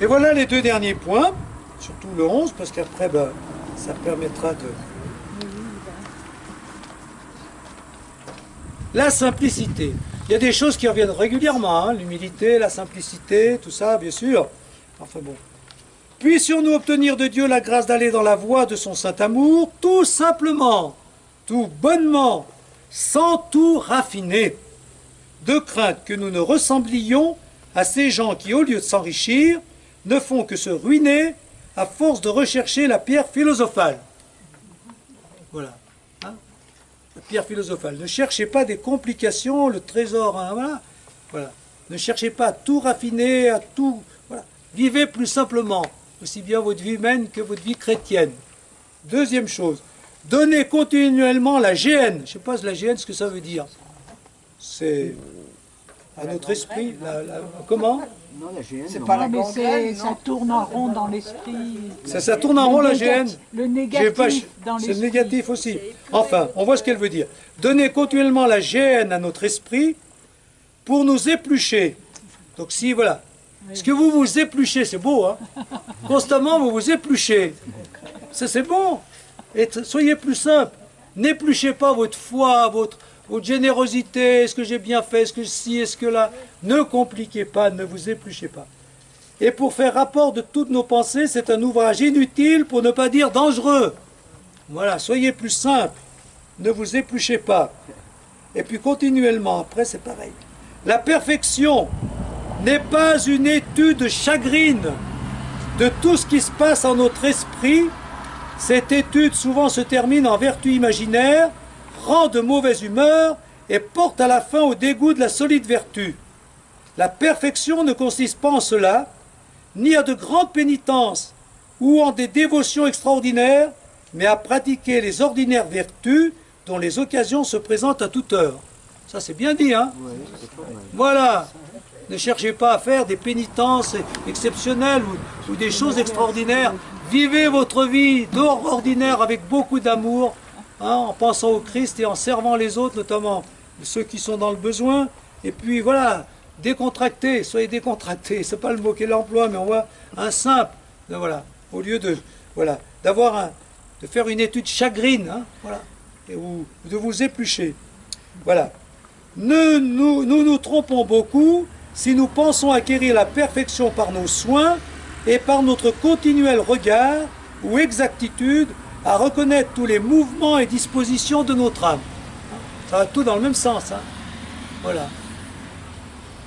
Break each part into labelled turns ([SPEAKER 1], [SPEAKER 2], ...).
[SPEAKER 1] Et voilà les deux derniers points, surtout le 11, parce qu'après, ben, ça permettra de... La simplicité. Il y a des choses qui reviennent régulièrement, hein, l'humilité, la simplicité, tout ça, bien sûr. Enfin bon. Puissions-nous obtenir de Dieu la grâce d'aller dans la voie de son saint amour, tout simplement, tout bonnement, sans tout raffiner, de crainte que nous ne ressemblions à ces gens qui, au lieu de s'enrichir, ne font que se ruiner à force de rechercher la pierre philosophale. Voilà. Hein, la pierre philosophale. Ne cherchez pas des complications, le trésor, hein, voilà. Voilà. Ne cherchez pas à tout raffiner, à tout... Voilà. Vivez plus simplement, aussi bien votre vie humaine que votre vie chrétienne. Deuxième chose, donnez continuellement la GN. Je ne sais pas la GN, ce que ça veut dire. C'est à notre esprit. Comment?
[SPEAKER 2] Non, la GN,
[SPEAKER 3] c'est
[SPEAKER 2] non.
[SPEAKER 3] pas la
[SPEAKER 4] Mais
[SPEAKER 3] gangrène,
[SPEAKER 4] ça tourne en rond dans l'esprit.
[SPEAKER 1] Ça tourne en rond la GN.
[SPEAKER 4] Le négatif dans l'esprit.
[SPEAKER 1] C'est le négatif aussi. Enfin, on voit ce qu'elle veut dire. Donnez continuellement la GN à notre esprit pour nous éplucher. Donc si, voilà. Ce que vous vous épluchez, c'est beau, hein. Constamment, vous vous épluchez. Ça, c'est bon. Et soyez plus simple. N'épluchez pas votre foi, votre générosité. Est-ce que j'ai bien fait? Est-ce que si? Est-ce que là? Ne compliquez pas, ne vous épluchez pas. Et pour faire rapport de toutes nos pensées, c'est un ouvrage inutile, pour ne pas dire dangereux. Voilà, soyez plus simple. Ne vous épluchez pas. Et puis continuellement, après, c'est pareil. La perfection n'est pas une étude chagrine de tout ce qui se passe en notre esprit. Cette étude souvent se termine en vertu imaginaire, rend de mauvaise humeur et porte à la fin au dégoût de la solide vertu. La perfection ne consiste pas en cela, ni à de grandes pénitences ou en des dévotions extraordinaires, mais à pratiquer les ordinaires vertus dont les occasions se présentent à toute heure. Ça c'est bien dit, hein? Voilà. Ne cherchez pas à faire des pénitences exceptionnelles ou des choses extraordinaires. Vivez votre vie ordinaire avec beaucoup d'amour, hein, en pensant au Christ et en servant les autres, notamment ceux qui sont dans le besoin. Et puis voilà, décontracté, soyez décontracté. C'est pas le mot qu'elle emploie, mais on voit un simple. Voilà, au lieu de voilà de faire une étude chagrine, hein, voilà, ou de vous éplucher. Voilà. Nous nous trompons beaucoup si nous pensons acquérir la perfection par nos soins et par notre continuel regard ou exactitude à reconnaître tous les mouvements et dispositions de notre âme. Ça va tout dans le même sens. Hein. Voilà.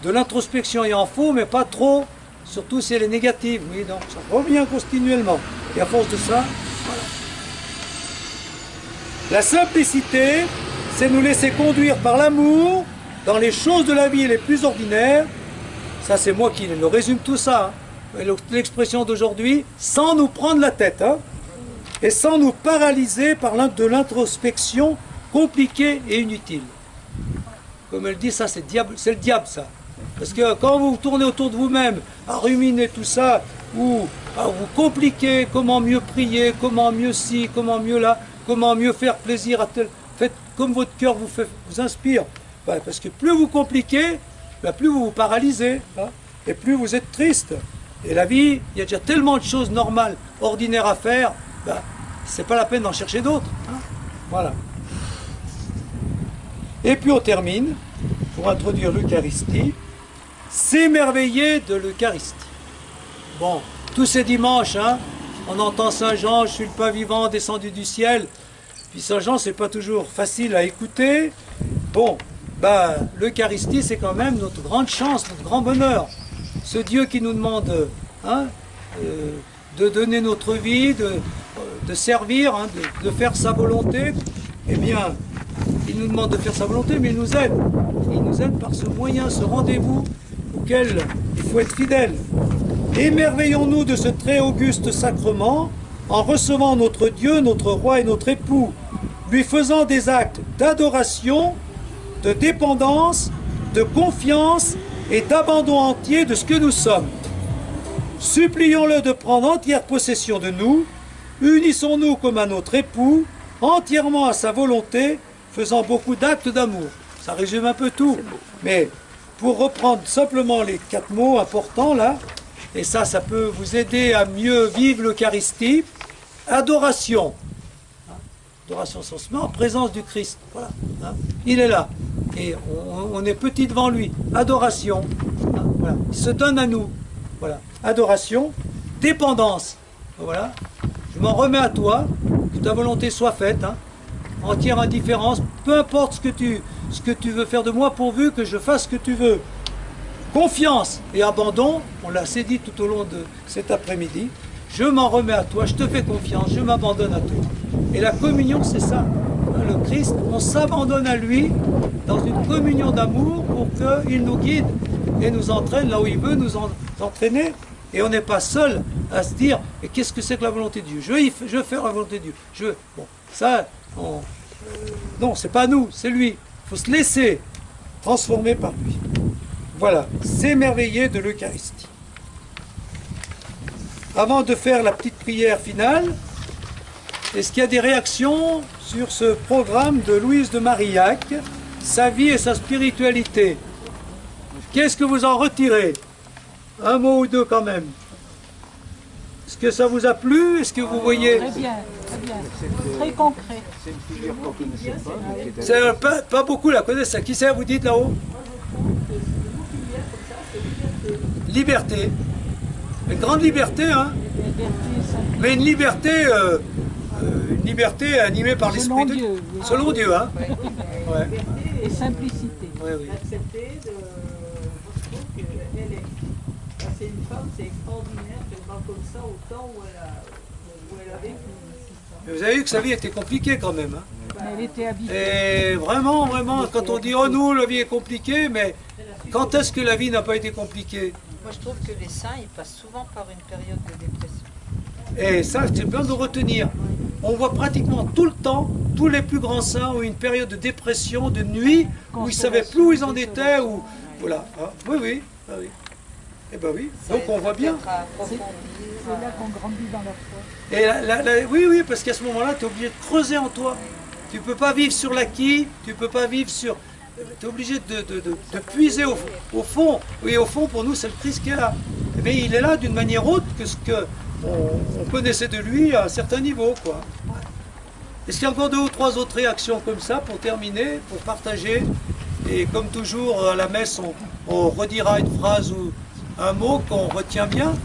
[SPEAKER 1] De l'introspection, il en faut, mais pas trop, surtout si elle est négative. Oui, donc ça revient continuellement. Et à force de ça, voilà. La simplicité, c'est nous laisser conduire par l'amour dans les choses de la vie les plus ordinaires. Ça, c'est moi qui le résume tout ça. Hein. L'expression d'aujourd'hui, sans nous prendre la tête. Hein, et sans nous paralyser par de l'introspection compliquée et inutile. Comme elle dit, ça, c'est le diable, ça. Parce que quand vous tournez autour de vous-même, à ruminer tout ça, ou à vous compliquer comment mieux prier, comment mieux ci, comment mieux là, comment mieux faire plaisir à tel... Faites comme votre cœur vous inspire. Ouais, parce que plus vous compliquez, plus vous vous paralysez, hein, et plus vous êtes triste. Et la vie, il y a déjà tellement de choses normales, ordinaires à faire, c'est pas la peine d'en chercher d'autres. Hein. Voilà. Et puis on termine, pour introduire l'Eucharistie, s'émerveiller de l'Eucharistie. Bon, tous ces dimanches, hein, on entend Saint Jean, je suis le pain vivant descendu du ciel. Puis Saint Jean, c'est pas toujours facile à écouter. Bon, l'Eucharistie, c'est quand même notre grande chance, notre grand bonheur. Ce Dieu qui nous demande hein, de donner notre vie, de servir, hein, de faire sa volonté, eh bien, il nous demande de faire sa volonté, mais il nous aide. Il nous aide par ce moyen, ce rendez-vous auquel il faut être fidèle. Émerveillons-nous de ce très auguste sacrement en recevant notre Dieu, notre roi et notre époux, lui faisant des actes d'adoration, de dépendance, de confiance et d'abandon entier de ce que nous sommes. Supplions-le de prendre entière possession de nous, unissons-nous comme à notre époux, entièrement à sa volonté, faisant beaucoup d'actes d'amour. Ça résume un peu tout. Mais pour reprendre simplement les 4 mots importants là, et ça peut vous aider à mieux vivre l'Eucharistie. Adoration. Adoration, on se met en présence du Christ. Voilà. Hein. Il est là. Et on est petit devant lui. Adoration. Hein. Voilà. Il se donne à nous. Voilà. Adoration. Dépendance. Voilà. Je m'en remets à toi. Que ta volonté soit faite. Hein. Entière indifférence. Peu importe ce que tu veux faire de moi, pourvu que je fasse ce que tu veux. Confiance et abandon. On l'a assez dit tout au long de cet après-midi. Je m'en remets à toi, je te fais confiance, je m'abandonne à toi. Et la communion, c'est ça. Le Christ, on s'abandonne à lui dans une communion d'amour pour qu'il nous guide et nous entraîne là où il veut nous entraîner. Et on n'est pas seul à se dire, mais qu'est-ce que c'est que la volonté de Dieu? Je veux faire la volonté de Dieu. Bon, ça, non, c'est pas nous, c'est lui. Il faut se laisser transformer par lui. Voilà, s'émerveiller de l'Eucharistie. Avant de faire la petite prière finale, est-ce qu'il y a des réactions sur ce programme de Louise de Marillac, sa vie et sa spiritualité? Qu'est-ce que vous en retirez? Un mot ou deux quand même. Est-ce que ça vous a plu? Est-ce que vous voyez?
[SPEAKER 4] Très bien, très concret.
[SPEAKER 1] Pas beaucoup la connaissent. Qui c'est, vous dites là-haut? Liberté. Une grande liberté, hein? Mais une liberté animée par l'Esprit de Dieu. Selon Dieu, hein? Ouais.
[SPEAKER 4] Et simplicité.
[SPEAKER 1] Ouais, oui.
[SPEAKER 2] Accepter de... Je trouve qu'elle est... C'est une femme, c'est extraordinaire qu'elle parle comme ça au temps où elle a vécu.
[SPEAKER 1] Mais vous avez vu que sa vie était compliquée quand même, hein?
[SPEAKER 4] Elle était habituée.
[SPEAKER 1] Et vraiment, quand on dit « Oh nous, la vie est compliquée », mais quand est-ce que la vie n'a pas été compliquée?
[SPEAKER 3] Moi, je trouve que les saints, ils passent souvent par une période de dépression.
[SPEAKER 1] Et ça, c'est bien de retenir. On voit pratiquement tout le temps, tous les plus grands saints ont une période de dépression, de nuit, où ils ne savaient plus où ils en étaient, ou... Voilà. Ah, oui, oui. Ah, oui. Eh bien oui. Donc on voit bien.
[SPEAKER 4] C'est là qu'on grandit dans la foi.
[SPEAKER 1] Et oui, parce qu'à ce moment-là, tu es obligé de creuser en toi. Tu ne peux pas vivre sur l'acquis, tu ne peux pas vivre sur... Tu es obligé de puiser au fond. Oui, au fond, pour nous, c'est le Christ qui est là. Mais il est là d'une manière autre que ce qu'on connaissait de lui à un certain niveau, quoi. Est-ce qu'il y a encore deux ou trois autres réactions comme ça pour terminer, pour partager? Et comme toujours, à la messe, on redira une phrase ou un mot qu'on retient bien.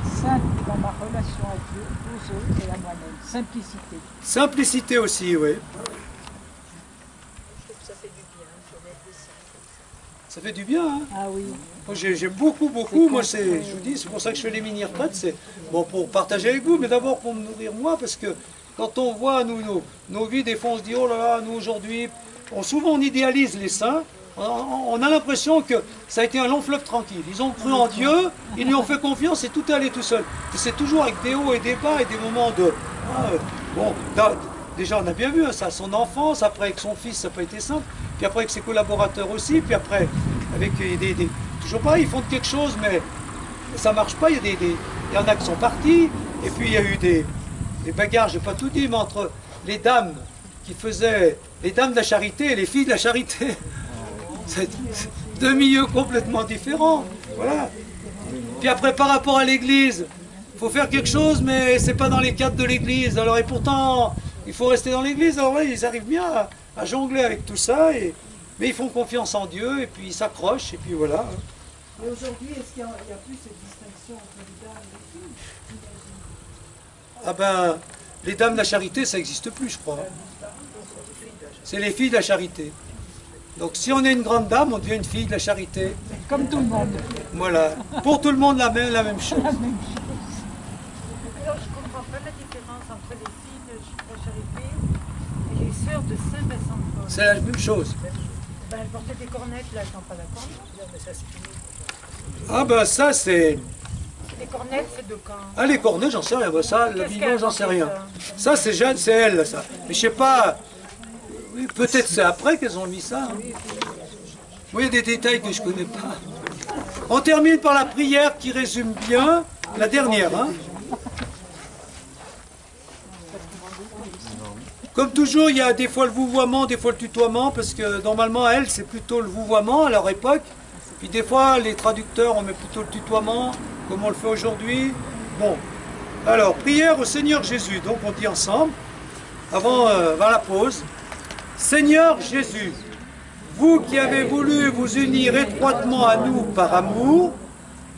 [SPEAKER 4] Simple dans ma relation à Dieu, aux autres et à moi-même. Simplicité.
[SPEAKER 1] Simplicité aussi, oui. Ça fait du bien, hein?
[SPEAKER 4] Ah oui.
[SPEAKER 1] Moi, j'aime beaucoup. Moi, je vous dis, c'est pour ça que je fais les mini-retraites. C'est bon pour partager avec vous, mais d'abord pour me nourrir moi, parce que quand on voit nos vies, des fois on se dit, oh là là, nous aujourd'hui, souvent on idéalise les saints. On a l'impression que ça a été un long fleuve tranquille. Ils ont cru en Dieu, ils lui ont fait confiance et tout est allé tout seul. Et c'est toujours avec des hauts et des bas et des moments de... déjà on a bien vu hein, ça, son enfance, après avec son fils ça n'a pas été simple, puis après avec ses collaborateurs aussi, puis après avec toujours pareil, ils font quelque chose mais ça ne marche pas, il y en a qui sont partis, et puis il y a eu des bagarres, je n'ai pas tout dit, mais entre les dames qui faisaient, les dames de la charité et les filles de la charité. C'est deux milieux complètement différents. Voilà. Puis après, par rapport à l'Église, il faut faire quelque chose, mais c'est pas dans les cadres de l'Église. Alors, et pourtant, il faut rester dans l'Église. Alors là, ils arrivent bien à jongler avec tout ça. Mais ils font confiance en Dieu, et puis ils s'accrochent, et puis voilà.
[SPEAKER 2] Et aujourd'hui, est-ce qu'il n'y a plus cette distinction entre les dames et les filles?
[SPEAKER 1] Ah ben, les dames de la charité, ça n'existe plus, je crois. C'est les filles de la charité. Donc si on est une grande dame, on devient une fille de la charité.
[SPEAKER 4] Comme tout le monde.
[SPEAKER 1] Voilà. Pour tout le monde, la même chose.
[SPEAKER 3] Alors, je ne comprends pas la différence entre les filles de la charité et les sœurs de Saint-Vincent-de-Paul.
[SPEAKER 1] C'est la même chose.
[SPEAKER 3] Ben, elles portaient des cornettes, là, elles n'ont pas la corne.
[SPEAKER 1] Ah ben ça, c'est...
[SPEAKER 3] Les cornettes, c'est de quand?
[SPEAKER 1] Ah, les cornets, j'en sais rien. Ben, ça, la Bible, j'en sais rien. Ça, c'est Jeanne, c'est elle, ça. Mais je sais pas... Oui, peut-être c'est après qu'elles ont mis ça. Hein. Oui, il y a des détails que je ne connais pas. On termine par la prière qui résume bien la dernière. Hein. Comme toujours, il y a des fois le vouvoiement, des fois le tutoiement, parce que normalement, elle, c'est plutôt le vouvoiement à leur époque. Puis des fois, les traducteurs, on met plutôt le tutoiement, comme on le fait aujourd'hui. Bon, alors, prière au Seigneur Jésus. Donc on dit ensemble, avant la pause, Seigneur Jésus, vous qui avez voulu vous unir étroitement à nous par amour,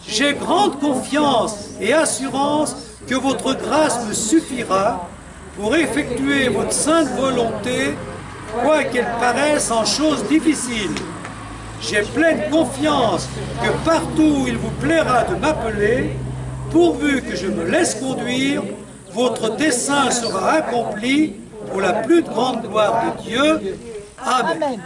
[SPEAKER 1] j'ai grande confiance et assurance que votre grâce me suffira pour effectuer votre sainte volonté, quoiqu'elle paraisse en choses difficiles. J'ai pleine confiance que partout où il vous plaira de m'appeler, pourvu que je me laisse conduire, votre dessein sera accompli pour la plus grande gloire de Dieu. Amen.